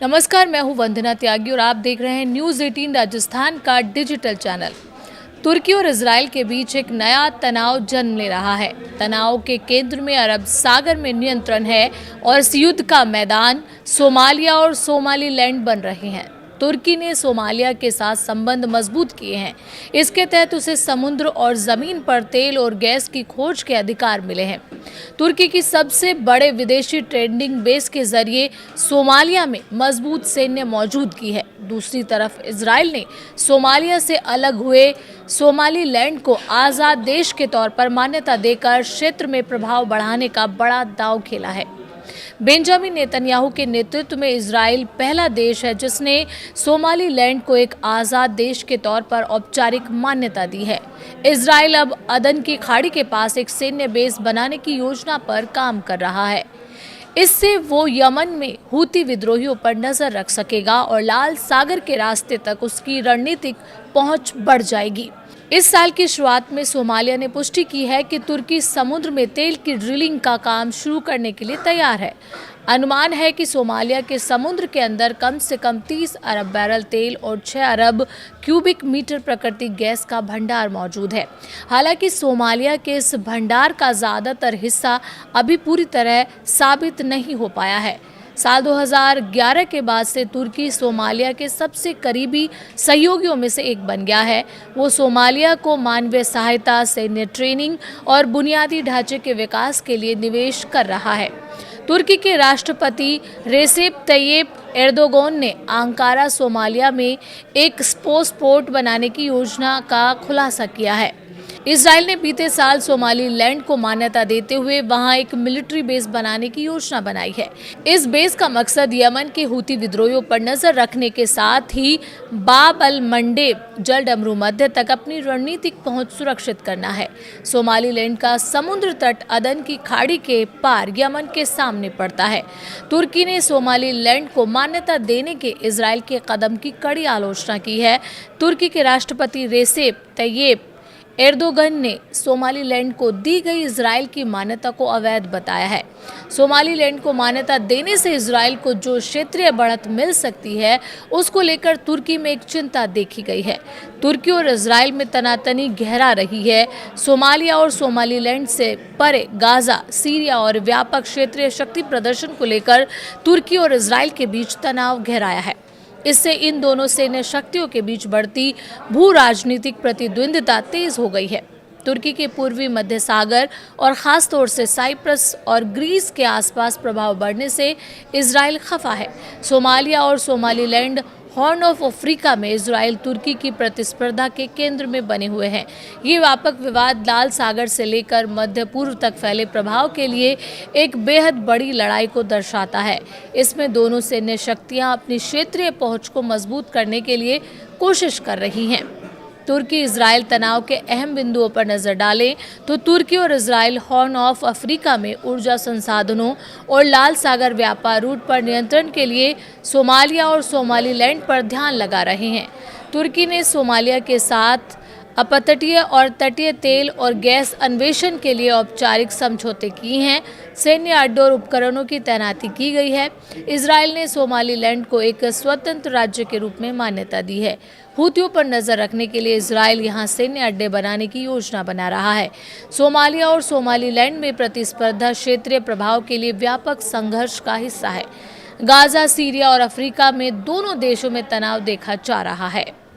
नमस्कार, मैं हूं वंदना त्यागी और आप देख रहे हैं न्यूज़ 18 राजस्थान का डिजिटल चैनल। तुर्की और इजराइल के बीच एक नया तनाव जन्म ले रहा है। तनाव के केंद्र में अरब सागर में नियंत्रण है और इस युद्ध का मैदान सोमालिया और सोमालीलैंड बन रहे हैं। तुर्की ने सोमालिया के साथ संबंध मजबूत किए हैं। इसके तहत उसे समुद्र और जमीन पर तेल और गैस की खोज के अधिकार मिले हैं। तुर्की की सबसे बड़े विदेशी ट्रेडिंग बेस के जरिए सोमालिया में मजबूत सैन्य मौजूदगी है। दूसरी तरफ इजराइल ने सोमालिया से अलग हुए सोमालीलैंड को आज़ाद देश के तौर पर मान्यता देकर क्षेत्र में प्रभाव बढ़ाने का बड़ा दांव खेला है। बेंजामिन नेतन्याहू के नेतृत्व में इजराइल पहला देश है जिसने सोमालीलैंड को एक आज़ाद देश के तौर पर औपचारिक मान्यता दी है। इजराइल अब अदन की खाड़ी के पास एक सैन्य बेस बनाने की योजना पर काम कर रहा है। इससे वो यमन में हूती विद्रोहियों पर नजर रख सकेगा और लाल सागर के रास्ते तक उसकी रणनीतिक पहुंच बढ़ जाएगी। इस साल की शुरुआत में सोमालिया ने पुष्टि की है कि तुर्की समुद्र में तेल की ड्रिलिंग का काम शुरू करने के लिए तैयार है। अनुमान है कि सोमालिया के समुद्र के अंदर कम से कम 30 अरब बैरल तेल और 6 अरब क्यूबिक मीटर प्राकृतिक गैस का भंडार मौजूद है। हालांकि सोमालिया के इस भंडार का ज़्यादातर हिस्सा अभी पूरी तरह साबित नहीं हो पाया है। साल 2011 के बाद से तुर्की सोमालिया के सबसे करीबी सहयोगियों में से एक बन गया है। वो सोमालिया को मानवीय सहायता, सैन्य ट्रेनिंग और बुनियादी ढांचे के विकास के लिए निवेश कर रहा है। तुर्की के राष्ट्रपति रेसेप तैयप एर्दोगन ने अंकारा सोमालिया में एक स्पोर्ट्स पोर्ट बनाने की योजना का खुलासा किया है। इजराइल ने बीते साल सोमालीलैंड को मान्यता देते हुए वहां एक मिलिट्री बेस बनाने की योजना बनाई है। इस बेस का मकसद यमन के हूती विद्रोहियों पर नजर रखने के साथ ही बाब अल मंडेब जलडमरू मध्य तक अपनी रणनीतिक पहुंच सुरक्षित करना है। सोमालीलैंड का समुद्र तट अदन की खाड़ी के पार यमन के सामने पड़ता है। तुर्की ने सोमालीलैंड को मान्यता देने के इजराइल के कदम की कड़ी आलोचना की है। तुर्की के राष्ट्रपति रेसेप तैयप एर्दोगन ने सोमालीलैंड को दी गई इजराइल की मान्यता को अवैध बताया है। सोमालीलैंड को मान्यता देने से इजराइल को जो क्षेत्रीय बढ़त मिल सकती है उसको लेकर तुर्की में एक चिंता देखी गई है। तुर्की और इजराइल में तनातनी गहरा रही है। सोमालिया और सोमालीलैंड से परे गाजा, सीरिया और व्यापक क्षेत्रीय शक्ति प्रदर्शन को लेकर तुर्की और इजराइल के बीच तनाव गहराया है। इससे इन दोनों सैन्य शक्तियों के बीच बढ़ती भू राजनीतिक प्रतिद्वंद्विता तेज हो गई है। तुर्की के पूर्वी मध्य सागर और खास तौर से साइप्रस और ग्रीस के आसपास प्रभाव बढ़ने से इजराइल खफा है। सोमालिया और सोमालीलैंड हॉर्न ऑफ अफ्रीका में इजराइल तुर्की की प्रतिस्पर्धा के केंद्र में बने हुए हैं। ये व्यापक विवाद लाल सागर से लेकर मध्य पूर्व तक फैले प्रभाव के लिए एक बेहद बड़ी लड़ाई को दर्शाता है। इसमें दोनों सैन्य शक्तियां अपनी क्षेत्रीय पहुंच को मजबूत करने के लिए कोशिश कर रही हैं। तुर्की इजराइल तनाव के अहम बिंदुओं पर नजर डालें तो तुर्की और इजराइल हॉर्न ऑफ अफ्रीका में ऊर्जा संसाधनों और लाल सागर व्यापार रूट पर नियंत्रण के लिए सोमालिया और सोमालीलैंड पर ध्यान लगा रहे हैं। तुर्की ने सोमालिया के साथ अपतटीय और तटीय तेल और गैस अन्वेषण के लिए औपचारिक समझौते किए हैं। सैन्य अड्डों और उपकरणों की तैनाती की गई है। इजराइल ने सोमालीलैंड को एक स्वतंत्र राज्य के रूप में मान्यता दी है। हूतियों पर नजर रखने के लिए इजराइल यहां सैन्य अड्डे बनाने की योजना बना रहा है। सोमालिया और सोमालीलैंड में प्रतिस्पर्धा क्षेत्रीय प्रभाव के लिए व्यापक संघर्ष का हिस्सा है। गाजा, सीरिया और अफ्रीका में दोनों देशों में तनाव देखा जा रहा है।